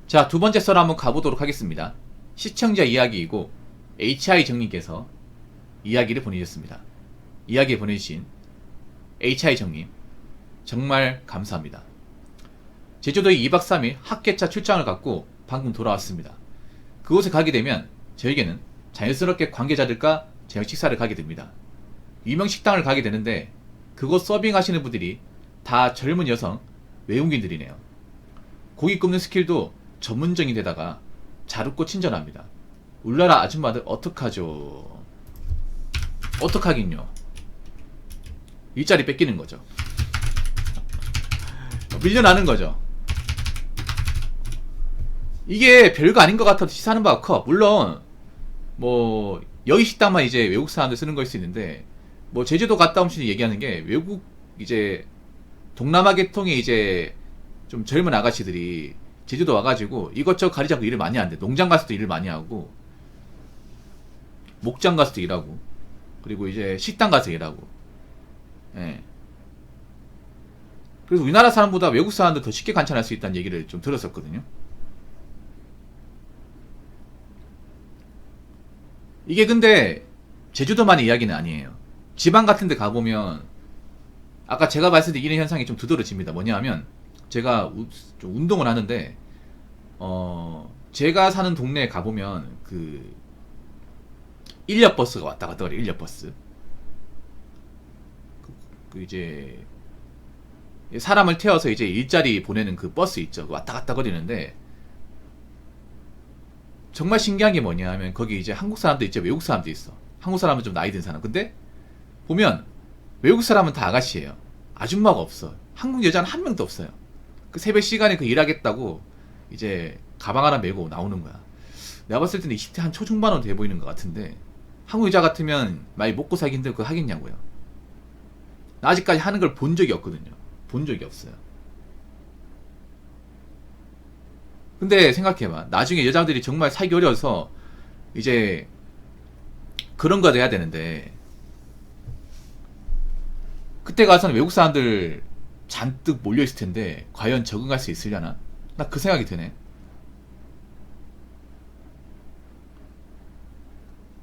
자, 두 번째 썰 한번 가보도록 하겠습니다. 시청자 이야기이고 HI 정님께서 이야기를 보내주셨습니다. 이야기 보내주신 HI 정님 정말 감사합니다. 제주도에 2박 3일 학계차 출장을 갖고 방금 돌아왔습니다. 그곳에 가게 되면 저에게는 자연스럽게 관계자들과 저녁 식사를 가게 됩니다. 유명 식당을 가게 되는데 그곳 서빙하시는 분들이 다 젊은 여성 외국인들이네요. 고기 굽는 스킬도 전문적인데다가 잘 웃고 친절합니다. 울라라 아줌마들 어떡하죠? 어떡하긴요. 일자리 뺏기는 거죠. 밀려나는 거죠. 이게 별거 아닌 것 같아도 시사하는 바가 커. 물론 뭐 여기 식당만 이제 외국 사람들 쓰는 걸 수 있는데, 뭐 제주도 갔다 오신 얘기하는 게 외국 이제 동남아 계통의 이제 좀 젊은 아가씨들이 제주도 와가지고 이것저것 가리자고 일을 많이 하는데, 농장 가서도 일을 많이 하고 목장 가서도 일하고 그리고 이제 식당 가서 일하고. 예. 그래서 우리나라 사람보다 외국 사람들 더 쉽게 관찰할 수 있다는 얘기를 좀 들었었거든요. 이게 근데 제주도만의 이야기는 아니에요. 지방 같은 데 가보면 아까 제가 말씀드린 이런 현상이 좀 두드러집니다. 뭐냐 하면 제가 좀 운동을 하는데 제가 사는 동네에 가보면 그 인력버스가 왔다 갔다 그래요. 인력버스. 그 이제 사람을 태워서 이제 일자리 보내는 그 버스 있죠. 왔다 갔다 거리는데 정말 신기한 게 뭐냐 하면 거기 이제 한국 사람도 있죠. 외국 사람도 있어. 한국 사람은 좀 나이 든 사람. 근데 보면 외국 사람은 다 아가씨예요. 아줌마가 없어. 한국 여자는 한 명도 없어요. 그 새벽 시간에 그 일하겠다고 이제 가방 하나 메고 나오는 거야. 내가 봤을 때는 20대 한 초중반으로 돼 보이는 것 같은데, 한국 여자 같으면 많이 먹고 살기 힘들고 하겠냐고요. 나 아직까지 하는 걸 본 적이 없거든요. 본 적이 없어요. 근데 생각해봐. 나중에 여자들이 정말 살기 어려워서 이제 그런 거 돼야 되는데, 그때 가서는 외국 사람들 잔뜩 몰려있을 텐데 과연 적응할 수 있으려나? 나 그 생각이 드네.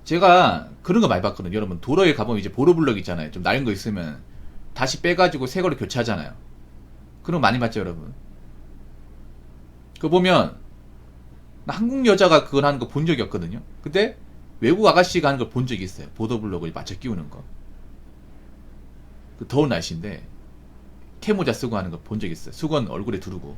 제가 그런 거 많이 봤거든요. 여러분 도로에 가보면 이제 보로블럭 있잖아요. 좀 낡은 거 있으면 다시 빼가지고 새 거로 교체하잖아요. 그런 거 많이 봤죠 여러분? 그거 보면 나 한국 여자가 그걸 하는 거 본 적이 없거든요. 근데 외국 아가씨가 하는 걸 본 적이 있어요. 보도블럭을 맞춰 끼우는 거. 그 더운 날씨인데 캐모자 쓰고 하는 거 본 적 있어요. 수건 얼굴에 두르고.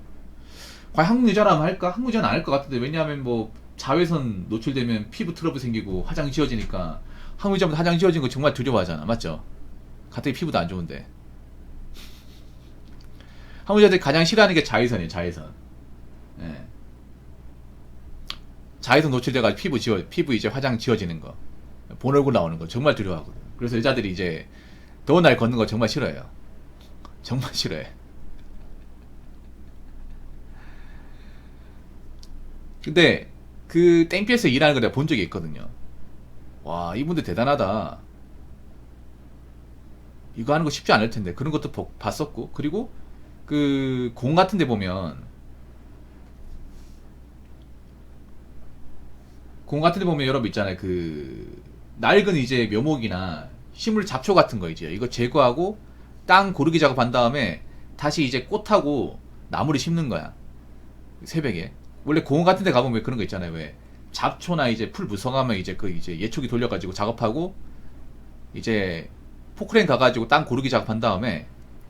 과연 한국 여자라면 할까? 한국 여자는 안 할 것 같은데, 왜냐하면 뭐 자외선 노출되면 피부 트러블 생기고 화장 지워지니까 한국 여자보다 화장 지워진 거 정말 두려워하잖아. 맞죠? 갑자기 피부도 안 좋은데. 한국 여자들이 가장 싫어하는 게 자외선이에요. 자외선. 예. 자외선 노출돼가지고 피부 이제 화장 지워지는 거, 본 얼굴 나오는 거 정말 두려워하거든. 그래서 여자들이 이제 더운 날 걷는 거 정말 싫어해요. 정말 싫어해. 근데 그 땡볕에서 일하는 거 내가 본 적이 있거든요. 와, 이분들 대단하다. 이거 하는 거 쉽지 않을 텐데. 그런 것도 봤었고. 그리고 그 공 같은 데 보면, 여러분 있잖아요. 그 낡은 이제 묘목이나 식물 잡초 같은 거 이제 이거 제거하고 땅 고르기 작업한 다음에 다시 이제 꽃하고 나무를 심는 거야. 새벽에. 원래 공원 같은 데 가보면 왜 그런 거 있잖아요. 왜 잡초나 이제 풀 무성하면 이제 그 이제 예초기 돌려가지고 작업하고 이제 포크레인 가가지고 땅 고르기 작업한 다음에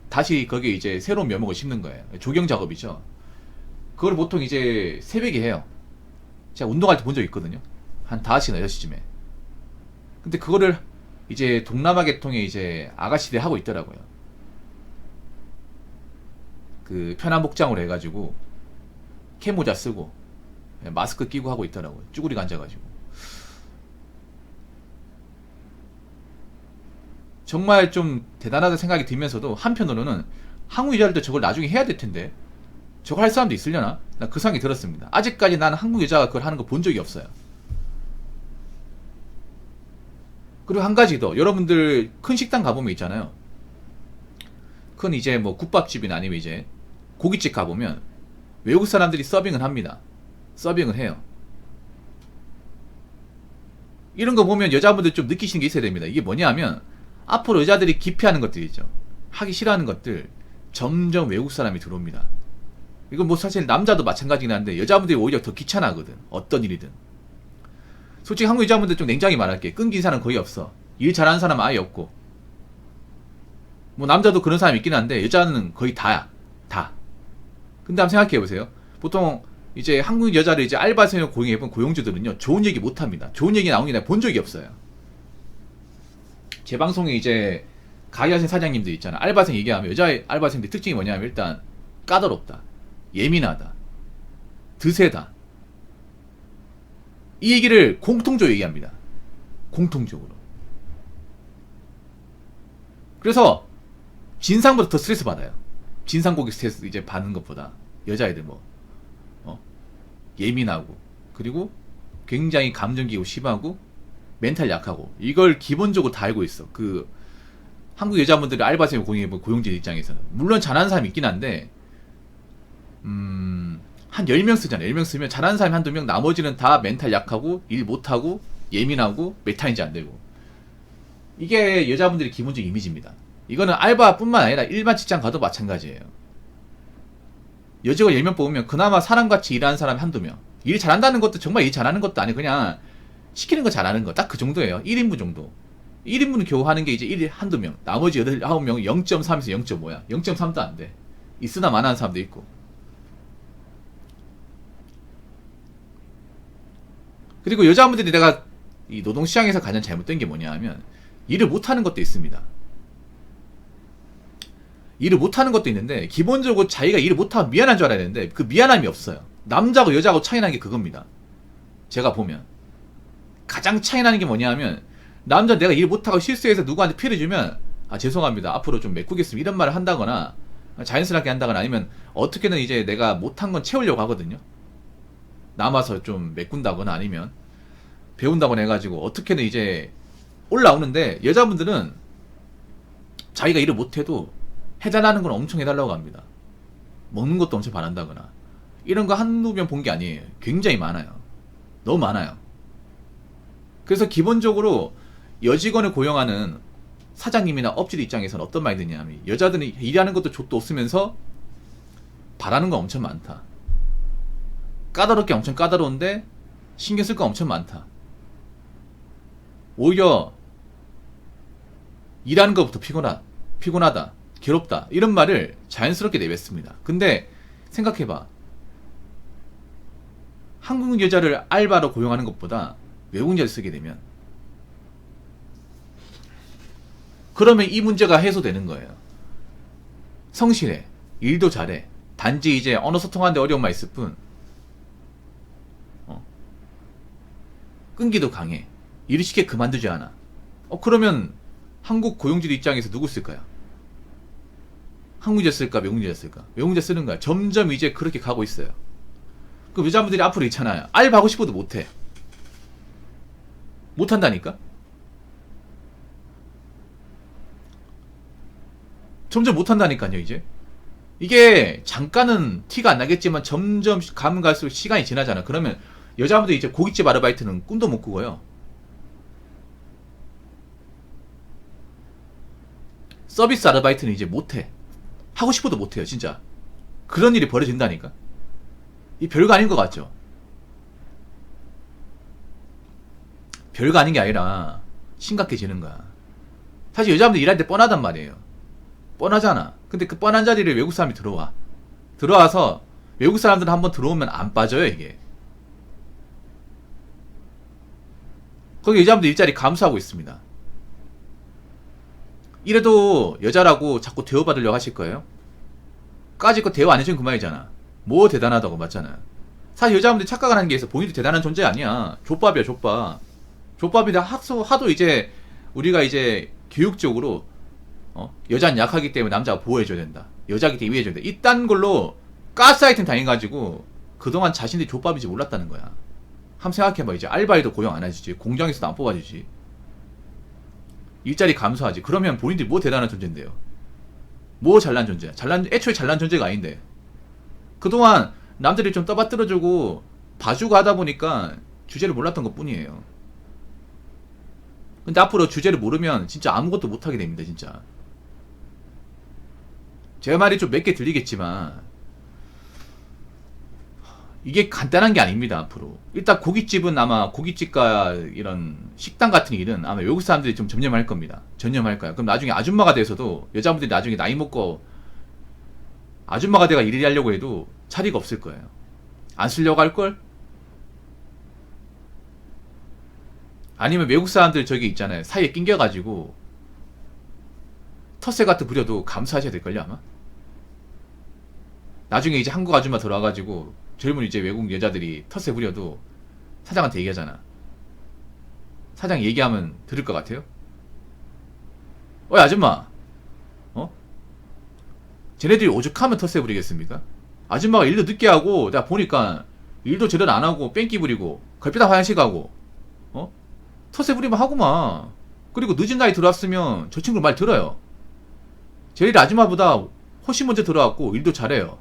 다시 거기에 이제 새로운 묘목을 심는 거예요. 조경 작업이죠. 그걸 보통 이제 새벽에 해요. 제가 운동할 때 본 적 있거든요. 한 5시나 6시쯤에. 근데 그거를 이제 동남아 계통의 이제 아가씨들이 하고 있더라고요. 그 편한 복장으로 해가지고 캐모자 쓰고 마스크 끼고 하고 있더라고요. 쭈구리가 앉아가지고. 정말 좀 대단하다 생각이 들면서도 한편으로는 한국 여자들도 저걸 나중에 해야 될 텐데 저걸 할 사람도 있으려나? 나 그 생각이 들었습니다. 아직까지 나는 한국 여자가 그걸 하는 거 본 적이 없어요. 그리고 한 가지 더, 여러분들 큰 식당 가보면 있잖아요. 큰 이제 뭐 국밥집이나 아니면 이제 고깃집 가보면 외국 사람들이 서빙을 합니다. 서빙을 해요. 이런 거 보면 여자분들 좀 느끼시는 게 있어야 됩니다. 이게 뭐냐 하면 앞으로 여자들이 기피하는 것들 있죠. 하기 싫어하는 것들 점점 외국 사람이 들어옵니다. 이건 뭐 사실 남자도 마찬가지긴 한데 여자분들이 오히려 더 귀찮아하거든. 어떤 일이든. 솔직히 한국 여자분들 좀 냉정히 말할게. 끊긴 사람 거의 없어. 일 잘하는 사람 아예 없고. 뭐 남자도 그런 사람이 있긴 한데 여자는 거의 다야. 다. 근데 한번 생각해보세요. 보통 이제 한국 여자를 이제 알바생으로 고용해본 고용주들은요, 좋은 얘기 못합니다. 좋은 얘기 나온 게 내가 본 적이 없어요. 제 방송에 이제 가게하신 사장님들 있잖아. 알바생 얘기하면 여자 알바생들 특징이 뭐냐면 일단 까다롭다, 예민하다, 드세다. 이 얘기를 공통적으로 얘기합니다. 공통적으로. 그래서 진상보다 더 스트레스 받아요. 진상 고객 스트레스 이제 받는 것보다 여자애들 뭐 예민하고 그리고 굉장히 감정기고 심하고 멘탈 약하고 이걸 기본적으로 다 알고 있어. 그 한국 여자분들이 알바생 고용진 입장에서는 물론 잘하는 사람이 있긴 한데 한 10명 쓰잖아. 10명 쓰면 잘하는 사람이 한두 명, 나머지는 다 멘탈 약하고 일 못하고 예민하고 메타인지 안 되고. 이게 여자분들의 기본적 이미지입니다. 이거는 알바뿐만 아니라 일반 직장 가도 마찬가지예요. 여직원 10명 뽑으면 그나마 사람같이 일하는 사람이 한두 명. 일 잘한다는 것도 정말 일 잘하는 것도 아니고 그냥 시키는 거 잘하는 거 딱 그 정도예요. 1인분 정도. 1인분은 겨우 하는 게 이제 1일 한두 명. 나머지 8, 9명 0.3에서 0.5야. 0.3도 안 돼. 있으나 마나한 사람도 있고. 그리고 여자분들이 내가 이 노동시장에서 가장 잘못된 게 뭐냐 하면 일을 못하는 것도 있습니다. 일을 못하는 것도 있는데 기본적으로 자기가 일을 못하면 미안한 줄 알아야 되는데 그 미안함이 없어요. 남자하고 여자하고 차이 나는 게 그겁니다. 제가 보면 가장 차이 나는 게 뭐냐 하면 남자 내가 일 못하고 실수해서 누구한테 피해를 주면 아 죄송합니다 앞으로 좀 메꾸겠습니다 이런 말을 한다거나 자연스럽게 한다거나 아니면 어떻게든 이제 내가 못한 건 채우려고 하거든요. 남아서 좀 메꾼다거나 아니면 배운다거나 해가지고 어떻게든 이제 올라오는데 여자분들은 자기가 일을 못해도 해달라는 건 엄청 해달라고 합니다. 먹는 것도 엄청 바란다거나 이런 거 한두 명 본 게 아니에요. 굉장히 많아요. 너무 많아요. 그래서 기본적으로 여직원을 고용하는 사장님이나 업질 입장에서는 어떤 말이 드냐면 여자들은 일하는 것도 족도 없으면서 바라는 건 엄청 많다. 까다롭게 엄청 까다로운데 신경 쓸 거 엄청 많다. 오히려 일하는 것부터 피곤하다, 괴롭다 이런 말을 자연스럽게 내뱉습니다. 근데 생각해봐. 한국 여자를 알바로 고용하는 것보다 외국 여자를 쓰게 되면 그러면 이 문제가 해소되는 거예요. 성실해, 일도 잘해. 단지 이제 언어 소통하는데 어려운 말 있을 뿐 끈기도 강해. 일을 쉽게 그만두지 않아. 그러면 한국 고용주들 입장에서 누구 쓸까요? 한국 여자 쓸까? 외국 여자 쓸까? 외국 여자 쓰는 거야. 점점 이제 그렇게 가고 있어요. 그 여자분들이 앞으로 있잖아요. 알바하고 싶어도 못해. 못한다니까? 점점 못한다니까요, 이제. 이게 잠깐은 티가 안 나겠지만 점점 가면 갈수록 시간이 지나잖아. 그러면 여자분들이 이제 고깃집 아르바이트는 꿈도 못 꾸고요. 서비스 아르바이트는 이제 못해. 하고 싶어도 못해요, 진짜. 그런 일이 벌어진다니까. 이 별거 아닌 것 같죠? 별거 아닌 게 아니라 심각해지는 거야. 사실 여자분들 일할 때 뻔하단 말이에요. 뻔하잖아. 근데 그 뻔한 자리를 외국 사람이 들어와서 외국 사람들은 한번 들어오면 안 빠져요, 이게. 거기 여자분들 일자리 감수하고 있습니다. 이래도 여자라고 자꾸 대우받으려고 하실 거예요? 까짓거 대우 안 해주면 그만이잖아. 뭐 대단하다고 맞잖아. 사실 여자분들이 착각하는 게 있어. 본인도 대단한 존재 아니야. 족밥이야, 족밥. 족밥인데 하도 이제 우리가 이제 교육적으로 여자는 약하기 때문에 남자가 보호해줘야 된다. 여자기 때문에 위해줘야 된다. 이딴 걸로 가스라이팅 당해가지고 그동안 자신들이 족밥인지 몰랐다는 거야. 한번 생각해봐. 이제 알바에도 고용 안 해주지. 공장에서도 안 뽑아주지. 일자리 감소하지. 그러면 본인들이 뭐 대단한 존재인데요. 뭐 잘난 존재야. 애초에 잘난 존재가 아닌데. 그동안 남들이 좀 떠받들어주고 봐주고 하다 보니까 주제를 몰랐던 것 뿐이에요. 근데 앞으로 주제를 모르면 진짜 아무것도 못하게 됩니다, 진짜. 제 말이 좀 몇 개 들리겠지만 이게 간단한 게 아닙니다, 앞으로. 일단 고깃집은 아마 고깃집과 이런 식당 같은 일은 아마 외국 사람들이 좀 전념할 겁니다. 전념할 거야. 그럼 나중에 아줌마가 돼서도 여자분들이 나중에 나이 먹고 아줌마가 돼가 일을 하려고 해도 자리가 없을 거예요. 안 쓰려고 할걸? 아니면 외국 사람들 저기 있잖아요. 사이에 낑겨가지고 텃세 같은 부려도 감수하셔야 될걸요, 아마? 나중에 이제 한국 아줌마 들어와가지고 젊은 이제 외국 여자들이 텃세 부려도 사장한테 얘기하잖아. 사장 얘기하면 들을 것 같아요? 어이 아줌마, 어? 쟤네들이 오죽하면 텃세 부리겠습니까? 아줌마가 일도 늦게 하고 내가 보니까 일도 제대로 안 하고 뺑기 부리고 걸핏하고 화장실 가고 어? 텃세 부리면 하구만. 그리고 늦은 나이 들어왔으면 저 친구 말 들어요. 쟤네들 아줌마보다 훨씬 먼저 들어왔고 일도 잘해요.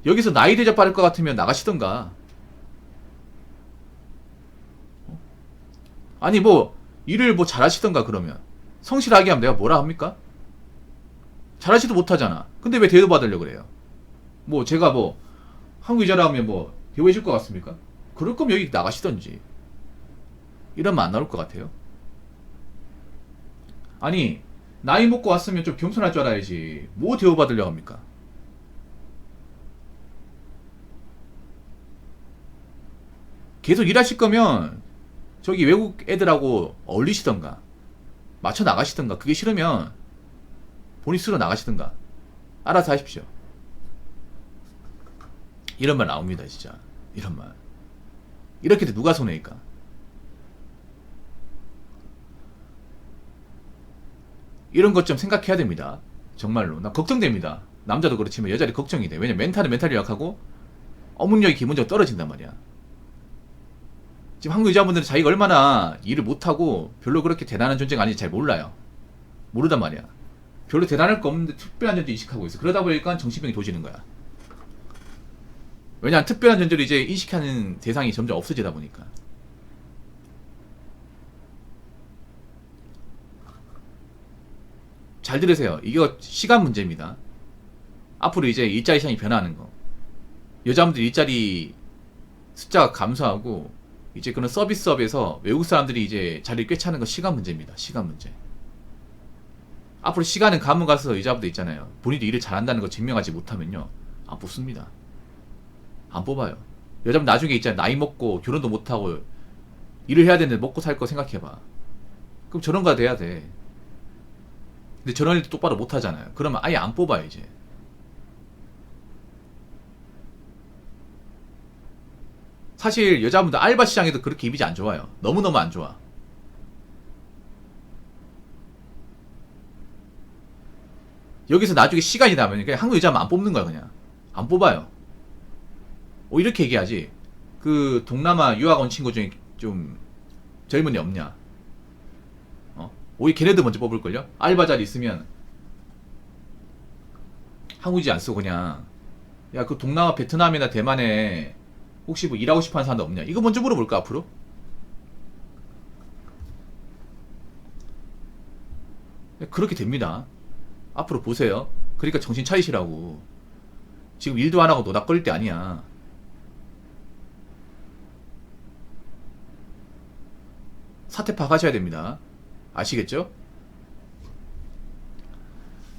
여기서 나이 대접 받을 것 같으면 나가시던가. 아니 뭐 일을 뭐 잘하시던가. 그러면 성실하게 하면 내가 뭐라 합니까? 잘하지도 못하잖아. 근데 왜 대우 받으려고 그래요? 뭐 제가 뭐 한국 여자라 하면 뭐 대우해 줄 것 같습니까? 그럴 거면 여기 나가시던지. 이러면 안 나올 것 같아요. 아니 나이 먹고 왔으면 좀 겸손할 줄 알아야지. 뭐 대우 받으려고 합니까? 계속 일하실 거면 저기 외국 애들하고 어울리시던가 맞춰 나가시던가. 그게 싫으면 본인 스스로 나가시던가. 알아서 하십시오. 이런 말 나옵니다, 진짜. 이런 말. 이렇게 돼 누가 손해일까? 이런 것 좀 생각해야 됩니다. 정말로. 나 걱정됩니다. 남자도 그렇지만 여자도 걱정이 돼. 왜냐면 멘탈이 약하고 어문력이 기본적으로 떨어진단 말이야. 지금 한국 여자분들은 자기가 얼마나 일을 못하고 별로 그렇게 대단한 존재가 아닌지 잘 몰라요. 모르단 말이야. 별로 대단할 거 없는데 특별한 존재 인식하고 있어. 그러다 보니까 정신병이 도지는 거야. 왜냐하면 특별한 존재를 이제 인식하는 대상이 점점 없어지다 보니까. 잘 들으세요. 이게 시간 문제입니다. 앞으로 이제 일자리 시장이 변화하는 거. 여자분들 일자리 숫자가 감소하고 이제 그런 서비스업에서 외국 사람들이 이제 자리를 꿰차는 거 시간 문제입니다. 시간 문제. 앞으로 시간은 가면 가서 여자분들 있잖아요. 본인도 일을 잘한다는 거 증명하지 못하면요. 안 뽑습니다. 안 뽑아요. 여자분 나중에 있잖아요. 나이 먹고 결혼도 못하고 일을 해야 되는데 먹고 살 거 생각해봐. 그럼 저런 거 돼야 돼. 근데 저런 일도 똑바로 못 하잖아요. 그러면 아예 안 뽑아요, 이제. 사실 여자분들 알바 시장에도 그렇게 이미지 안 좋아요. 너무너무 안 좋아. 여기서 나중에 시간이 나면 그냥 한국 여자만 안 뽑는 거야, 그냥. 안 뽑아요. 이렇게 얘기하지. 그 동남아 유학 온 친구 중에 좀 젊은 애 없냐? 오히려 걔네들 먼저 뽑을걸요? 알바 자리 있으면 한국인지 안 쓰고 그냥 야 그 동남아 베트남이나 대만에 혹시 뭐 일하고 싶어하는 사람도 없냐? 이거 먼저 물어볼까 앞으로? 그렇게 됩니다. 앞으로 보세요. 그러니까 정신 차리시라고. 지금 일도 안 하고 노닥거릴 때 아니야. 사태 파악하셔야 됩니다. 아시겠죠?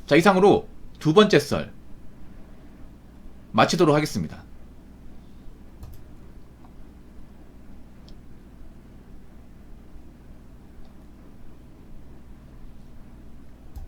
자, 이상으로 두 번째 썰 마치도록 하겠습니다.